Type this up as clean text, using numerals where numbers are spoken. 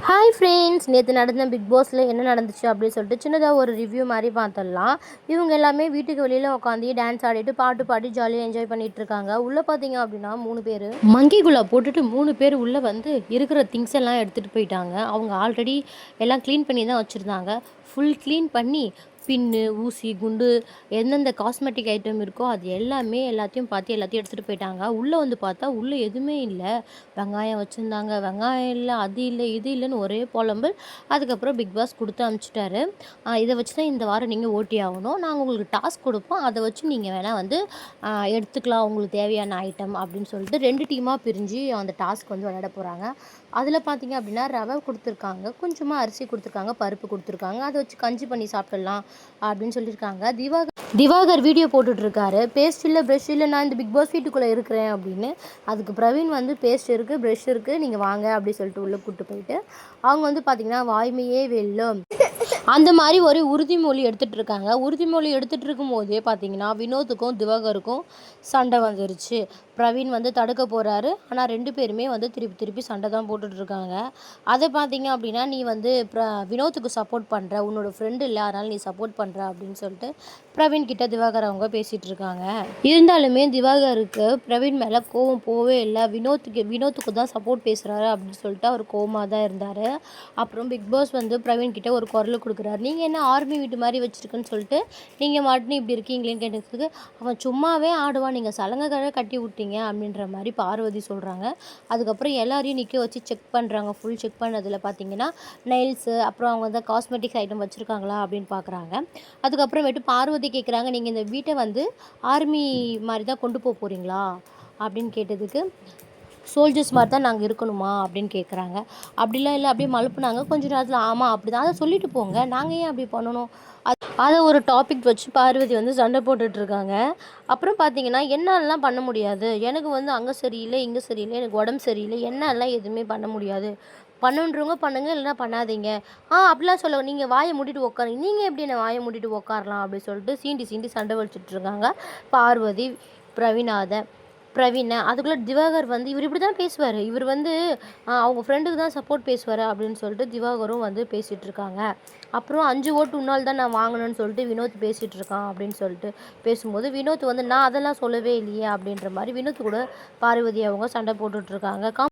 Hi friends, நேற்று நடந்த big பாஸில் என்ன நடந்துச்சு அப்படின்னு சொல்லிட்டு சின்னதாக ஒரு ரிவ்யூ மாதிரி பார்த்துடலாம். இவங்க எல்லாமே வீட்டுக்கு வெளியில் உட்காந்து டான்ஸ் ஆடிட்டு பாட்டு பாடி ஜாலியாக என்ஜாய் பண்ணிட்டு இருக்காங்க. உள்ளே பார்த்தீங்க அப்படின்னா 3 பேர் மங்கிக்குள்ளே போட்டுட்டு 3 பேர் உள்ளே வந்து இருக்கிற திங்ஸ் எல்லாம் எடுத்துகிட்டு போயிட்டாங்க. அவங்க ஆல்ரெடி எல்லாம் க்ளீன் பண்ணி தான் வச்சுருந்தாங்க. ஃபுல் க்ளீன் பண்ணி பின்னு, ஊசி, குண்டு எந்தெந்த காஸ்மெட்டிக் ஐட்டம் இருக்கோ அது எல்லாத்தையும் பார்த்து எல்லாத்தையும் எடுத்துகிட்டு போயிட்டாங்க. உள்ளே வந்து பார்த்தா உள்ளே எதுவுமே இல்லை. வெங்காயம் வச்சுருந்தாங்க, வெங்காயம் இல்லை, அது இல்லை, இது இல்லைன்னு ஒரே புலம்பல். அதுக்கப்புறம் பிக் பாஸ் கொடுத்து அனுப்பிச்சிட்டாரு. இதை வச்சு தான் இந்த வாரம் நீங்கள் ஓட்டி ஆகணும். நாங்கள் உங்களுக்கு டாஸ்க் கொடுப்போம், அதை வச்சு நீங்கள் வேணால் வந்து எடுத்துக்கலாம் உங்களுக்கு தேவையான ஐட்டம் அப்படின்னு சொல்லிட்டு 2 டீமாக பிரிஞ்சு அந்த டாஸ்க் வந்து விளையாட போகிறாங்க. அதில் பார்த்தீங்க அப்படின்னா ரவை கொடுத்துருக்காங்க, கொஞ்சமாக அரிசி கொடுத்துருக்காங்க, பருப்பு கொடுத்துருக்காங்க. அதை வச்சு கஞ்சி பண்ணி சாப்பிடலாம் அப்படின்னு சொல்லியிருக்காங்க. திவாகர் வீடியோ போட்டுட்ருக்காரு, பேஸ்ட் இல்லை ப்ரெஷ் இல்லை, நான் இந்த பிக் பாஸ் வீட்டுக்குள்ளே இருக்கிறேன் அப்படின்னு. அதுக்கு பிரவீன் வந்து பேஸ்ட் இருக்குது, ப்ரெஷ் இருக்குது, நீங்கள் வாங்க அப்படி சொல்லிட்டு உள்ளே கூப்பிட்டு போயிட்டு அவங்க வந்து பார்த்திங்கன்னா வாய்மையே வெல்லும் அந்த மாதிரி ஒரு உறுதிமொழி எடுத்துகிட்டு இருக்காங்க. உறுதிமொழி எடுத்துகிட்டு இருக்கும் போதே பார்த்தீங்கன்னா வினோத்துக்கும் திவாகருக்கும் சண்டை வந்துருச்சு. பிரவீன் வந்து தடுக்க போகிறாரு, ஆனால் 2 பேருமே வந்து திருப்பி சண்டை தான் போட்டுட்ருக்காங்க. அதை பார்த்தீங்க அப்படின்னா நீ வந்து வினோத்துக்கு சப்போர்ட் பண்ணுற, உன்னோட ஃப்ரெண்டு இல்லை அதனால் நீ சப்போர்ட் பண்ணுற அப்படின்னு சொல்லிட்டு பிரவீன் கிட்ட திவாகர் அவங்க பேசிகிட்டு இருக்காங்க. இருந்தாலுமே திவாகருக்கு பிரவீன் மேலே கோவம் போவே இல்லை. வினோத்துக்கு தான் சப்போர்ட் பேசுகிறாரு அப்படின்னு சொல்லிட்டு அவர் கோவமாக தான் இருந்தார். அப்புறம் பிக் பாஸ் வந்து பிரவீன் கிட்ட ஒரு குரல் கொடுக்குறாரு, நீங்கள் என்ன ஆர்மி வீட்டு மாதிரி வச்சுருக்குன்னு சொல்லிட்டு நீங்கள் மட்டும் இப்படி இருக்கீங்களேன்னு கேட்டதுக்கு, அவன் சும்மாவே ஆடுவான், நீங்கள் சலங்கை கட்டி விட்டீங்க அப்படின்ற மாதிரி பார்வதி சொல்கிறாங்க. அதுக்கப்புறம் எல்லாரையும் நிற்க வச்சு செக் பண்ணுறாங்க. ஃபுல் செக் பண்ணதில் பார்த்தீங்கன்னா நெயில்ஸு, அப்புறம் அவங்க வந்து காஸ்மெட்டிக்ஸ் ஐட்டம் வச்சுருக்காங்களா அப்படின்னு பார்க்குறாங்க. அதுக்கப்புறமேட்டு பார்வதி கேட்குறாங்க, நீங்கள் இந்த வீட்டை வந்து ஆர்மி மாதிரி தான் கொண்டு போகிறீங்களா அப்படின்னு கேட்டதுக்கு, சோல்ஜர்ஸ் மாதிரி தான் நாங்கள் இருக்கணுமா அப்படின்னு கேட்குறாங்க. அப்படிலாம் இல்லை, அப்படியே மழுப்புனாங்க. கொஞ்சம் நேரத்தில் ஆமாம் அப்படி தான், அதை சொல்லிட்டு போங்க, நாங்கள் ஏன் அப்படி பண்ணணும் அதை ஒரு டாபிக் வச்சு பார்வதி வந்து சண்டை போட்டுட்ருக்காங்க. அப்புறம் பார்த்தீங்கன்னா என்னாலலாம் பண்ண முடியாது, எனக்கு வந்து அங்கே சரியில்லை, இங்கே சரியில்லை, எனக்கு உடம்பு சரியில்லை, என்னாலலாம் எதுவுமே பண்ண முடியாது, பண்ணுன்றவங்க பண்ணுங்க, இல்லைனா பண்ணாதீங்க. அப்படிலாம் சொல்ல, நீங்கள் வாயை மூடிட்டு உட்காருங்க, நீங்கள் எப்படி என்ன வாயை மூடிட்டு உட்காரலாம் அப்படின்னு சொல்லிட்டு சீண்டி சண்டை வலிச்சுட்ருக்காங்க பார்வதி பிரவீன். அதுக்குள்ளே திவாகர் வந்து இவர் இப்படி தான் பேசுவார், இவர் வந்து அவங்க ஃப்ரெண்டுக்கு தான் சப்போர்ட் பேசுவார் அப்படின்னு சொல்லிட்டு திவாகரும் வந்து பேசிகிட்டு இருக்காங்க. அப்புறம் 5 ஓட்டு உன்னால் தான் நான் வாங்கணும்னு சொல்லிட்டு வினோத் பேசிகிட்டு இருக்கான் அப்படின்னு சொல்லிட்டு பேசும்போது வினோத் வந்து நான் அதெல்லாம் சொல்லவே இல்லையே அப்படின்ற மாதிரி வினோத் கூட பார்வதி அவங்க சண்டை போட்டுட்ருக்காங்க.